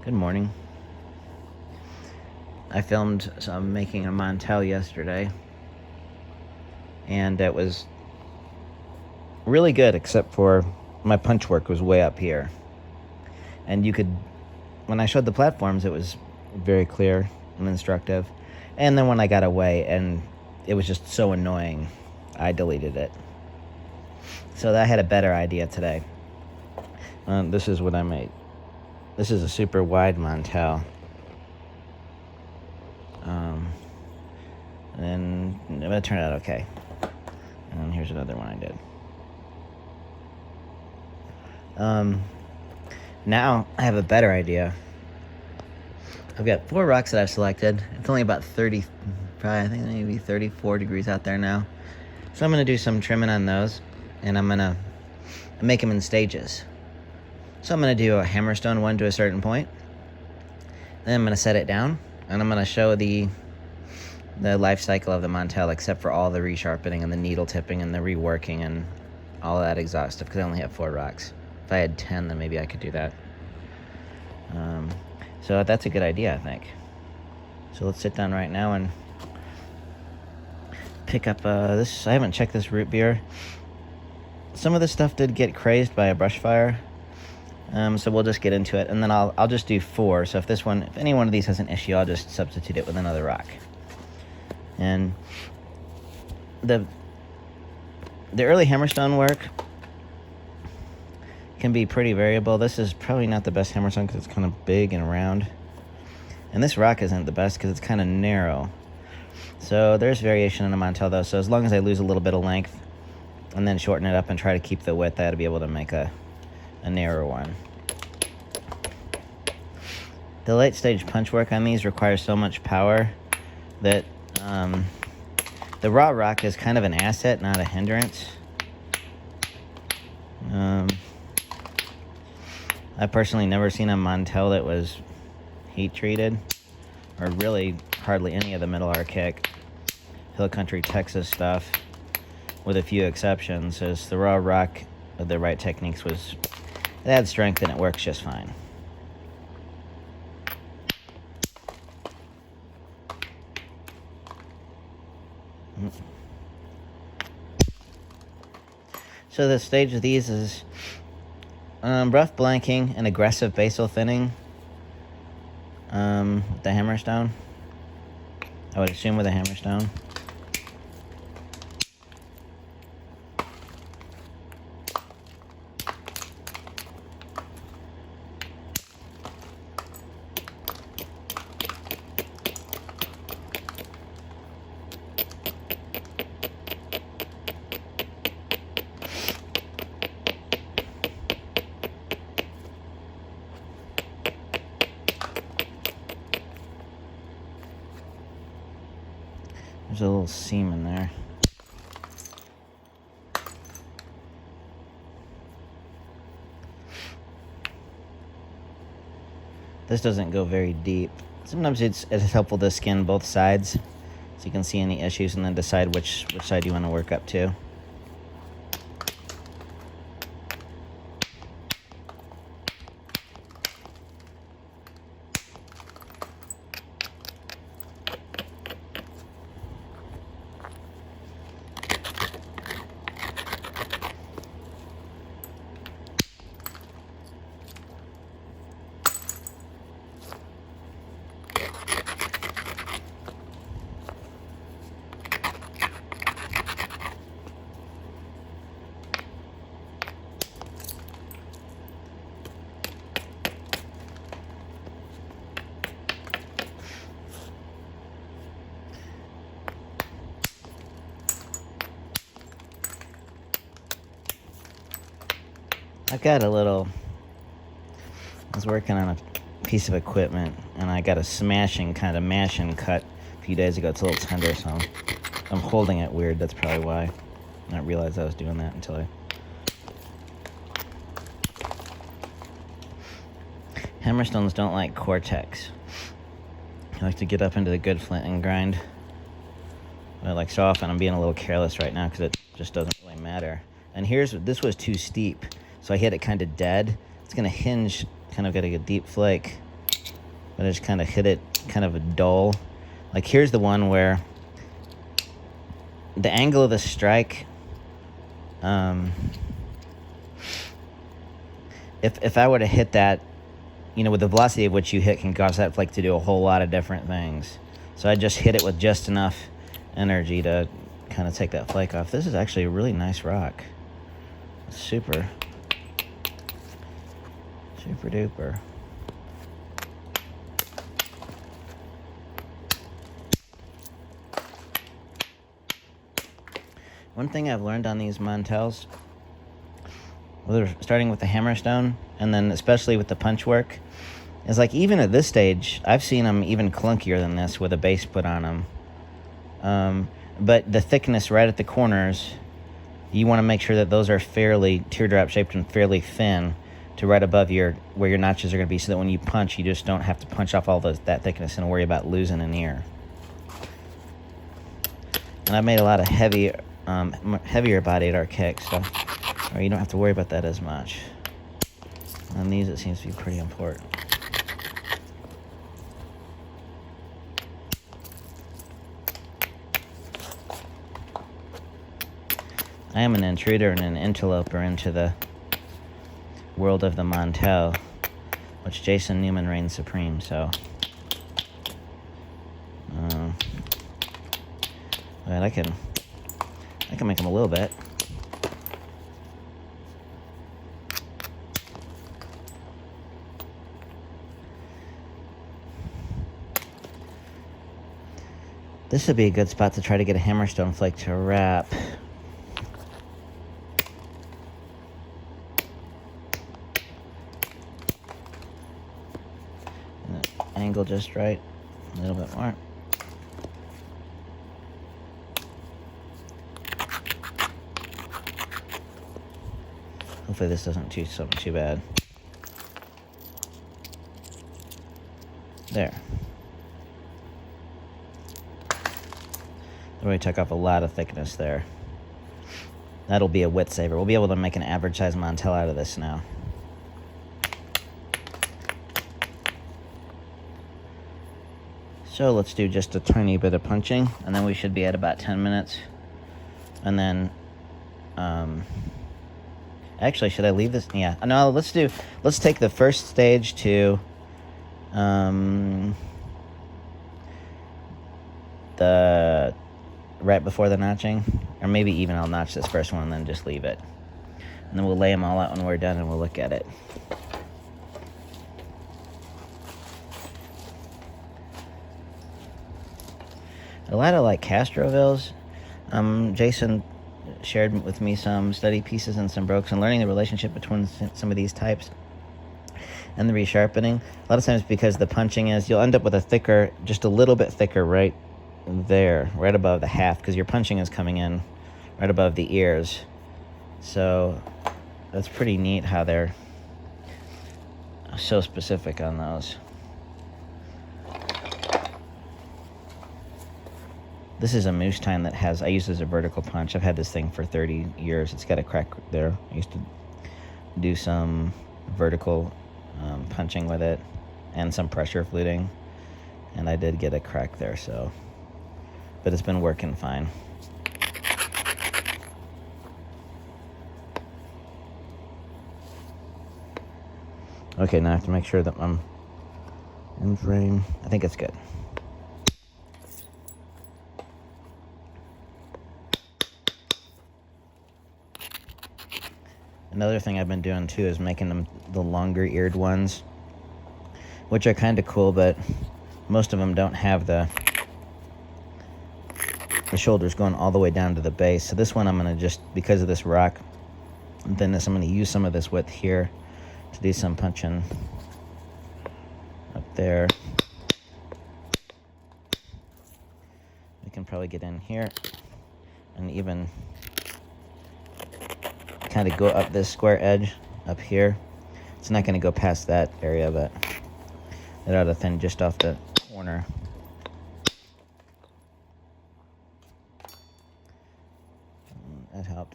Good morning. I filmed some making a Montell yesterday, and it was really good, except for my punch work was way up here. And you could, when I showed the platforms, it was very clear and instructive. And then when I got away and it was just so annoying, I deleted it. So I had a better idea today. This is what I made. This is a super wide Montell. And it turned out okay. And here's another one I did. Now I have a better idea. I've got 4 rocks that I've selected. It's only about 30, probably I think maybe 34 degrees out there now. So I'm going to do some trimming on those, and I'm going to make them in stages. So I'm going to do a Hammerstone one to a certain point. Then I'm going to set it down, and I'm going to show the life cycle of the Montell, except for all the resharpening and the needle tipping and the reworking and all that exhaust stuff, because I only have 4 rocks. If I had 10, then maybe I could do that. So that's a good idea, I think. So let's sit down right now and pick up this. I haven't checked this root beer. Some of this stuff did get crazed by a brush fire. So we'll just get into it, and then I'll just do 4. So if any one of these has an issue, I'll just substitute it with another rock. And the early Hammerstone work can be pretty variable. This is probably not the best Hammerstone because it's kind of big and round. And this rock isn't the best because it's kind of narrow. So there's variation in a Montell though. So as long as I lose a little bit of length and then shorten it up and try to keep the width, I'd be able to make a narrower one. The late stage punch work on these requires so much power that the raw rock is kind of an asset, not a hindrance. I've personally never seen a Montell that was heat treated, or really hardly any of the middle archaic hill country Texas stuff, with a few exceptions, is the raw rock with the right techniques it had strength and it works just fine. So the stage of these is rough blanking and aggressive basal thinning. The Hammerstone, I would assume with a Hammerstone. There's a little seam in there. This doesn't go very deep. Sometimes it's helpful to skin both sides so you can see any issues and then decide which side you want to work up to. I was working on a piece of equipment, and I got a smashing kind of mashing cut a few days ago. It's a little tender, so I'm holding it weird. That's probably why. I didn't realize I was doing that until I... Hammerstones don't like cortex. I like to get up into the good flint and grind. But like so often, I'm being a little careless right now because it just doesn't really matter. And this was too steep, so I hit it kind of dead. It's gonna hinge, kind of got a deep flake. but I just kind of hit it kind of a dull. Like here's the one where the angle of the strike, if I were to hit that, with the velocity of which you hit can cause that flake to do a whole lot of different things. So I just hit it with just enough energy to kind of take that flake off. This is actually a really nice rock. Super duper. One thing I've learned on these Montells, starting with the Hammerstone and then especially with the punch work, is like even at this stage, I've seen them even clunkier than this with a base put on them. But the thickness right at the corners, you want to make sure that those are fairly teardrop shaped and fairly thin to right above where your notches are going to be, so that when you punch, you just don't have to punch off all that thickness and worry about losing an ear. And I've made a lot of heavier bodied archaic stuff, or you don't have to worry about that as much. On these, it seems to be pretty important. I am an intruder and an interloper into the world of the Montell, which Jason Newman reigns supreme, so. But I can make them a little bit. This would be a good spot to try to get a Hammerstone flake to wrap. And the angle just right. A little bit more. Hopefully this doesn't do something too bad. There. We took off a lot of thickness there. That'll be a width saver. We'll be able to make an average size Montell out of this now. So let's do just a tiny bit of punching, and then we should be at about 10 minutes. And then, actually, should I leave this? Yeah, no, let's take the first stage to, the right before the notching, or maybe even I'll notch this first one and then just leave it, and then we'll lay them all out when we're done and we'll look at it. A lot of like Castrovilles. Jason shared with me some study pieces and some brokes, and learning the relationship between some of these types and the resharpening. A lot of times, because the punching is, you'll end up with a thicker, just a little bit thicker right there, right above the haft, because your punching is coming in right above the ears. So that's pretty neat how they're so specific on those. This is a moose tine that I use as a vertical punch. I've had this thing for 30 years. It's got a crack there. I used to do some vertical punching with it and some pressure fluting, and I did get a crack there, so. But it's been working fine. Okay, now I have to make sure that I'm in frame. I think it's good. Another thing I've been doing too is making them the longer eared ones, which are kind of cool, but most of them don't have the shoulders going all the way down to the base. So this one I'm going to just, because of this rock and thinness, I'm going to use some of this width here to do some punching up there. We can probably get in here and even kind of go up this square edge up here. It's not going to go past that area, but it ought to thin just off the corner. That helped.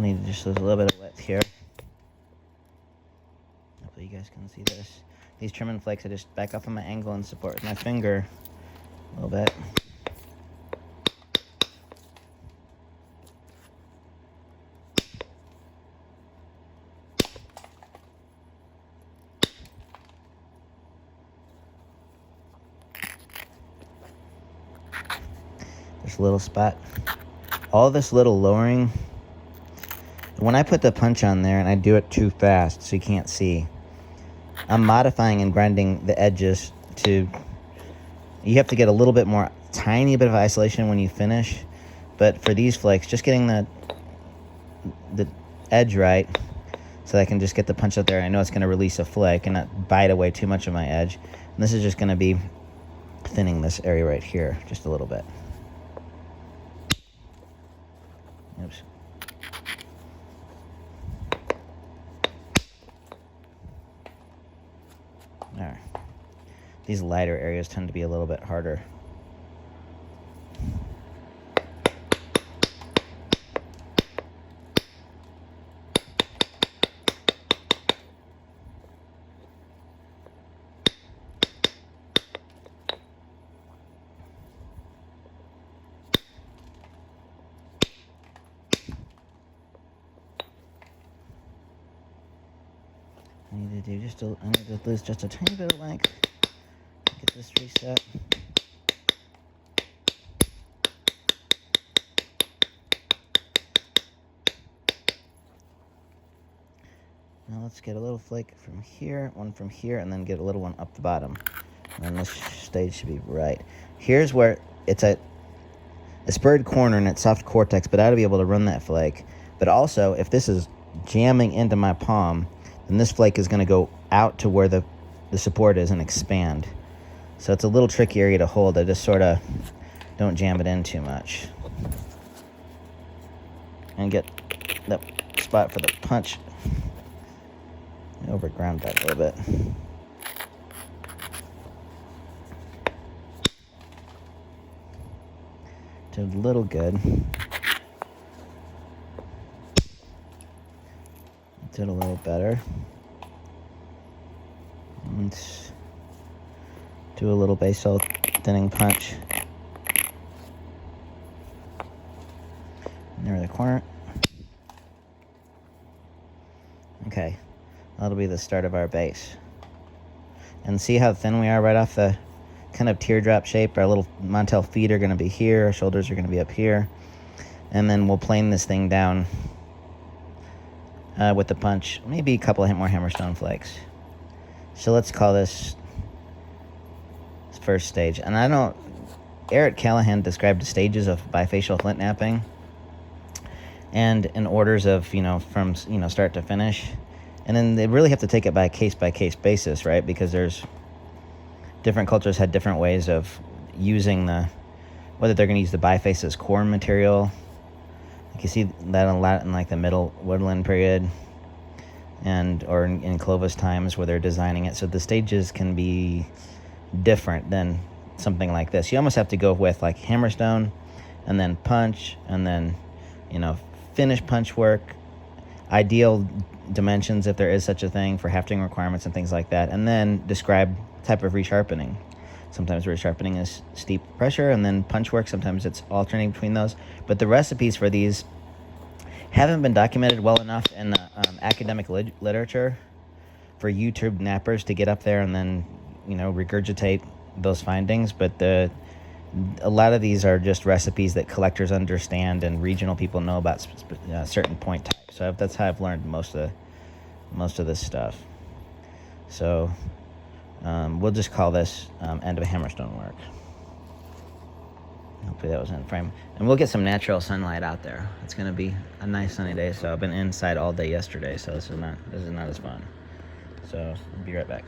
need just a little bit of width here. Hopefully you guys can see this. These trimming flakes, I just back off on my angle and support with my finger a little bit. Just a little spot. All this little lowering, when I put the punch on there and I do it too fast so you can't see, I'm modifying and grinding the edges to, you have to get a little bit more, tiny bit of isolation when you finish. But for these flakes, just getting the edge right so that I can just get the punch out there. I know it's going to release a flake and not bite away too much of my edge. And this is just going to be thinning this area right here just a little bit. Oops. Alright. These lighter areas tend to be a little bit harder. I need to do just I need to lose just a tiny bit of length. Get this reset. Now let's get a little flake from here, one from here, and then get a little one up the bottom. And then this stage should be right. Here's where it's a spurred corner and it's soft cortex, but I ought to be able to run that flake. But also, if this is jamming into my palm, then this flake is going to go out to where the support is and expand. So it's a little tricky area to hold. I just sort of don't jam it in too much. And get the spot for the punch. Overground that a little bit. Did a little good. Did a little better. Let's do a little basal thinning punch. Near the corner. Okay, that'll be the start of our base. And see how thin we are right off the kind of teardrop shape. Our little Montell feet are going to be here. Our shoulders are going to be up here. And then we'll plane this thing down with the punch. Maybe a couple more Hammerstone flakes. So let's call this first stage. And I don't... Eric Callahan described the stages of bifacial flint knapping. And in orders of, from, start to finish. And then they really have to take it by case-by-case basis, right? Because there's... different cultures had different ways of using whether they're going to use the biface as core material. You see that a lot in like the middle woodland period or in Clovis times where they're designing it. So the stages can be different than something like this. You almost have to go with like Hammerstone and then punch and then, finish punch work, ideal dimensions if there is such a thing for hafting requirements and things like that, and then describe type of resharpening. Sometimes resharpening is steep pressure and then punch work. Sometimes it's alternating between those. But the recipes for these haven't been documented well enough in the academic literature for YouTube knappers to get up there and then, regurgitate those findings. But a lot of these are just recipes that collectors understand and regional people know about certain point types. So that's how I've learned most of this stuff. So we'll just call this end of Hammerstone work. Hopefully that was in frame. And we'll get some natural sunlight out there. It's going to be a nice sunny day. So I've been inside all day yesterday, so this is not as fun. So I'll be right back.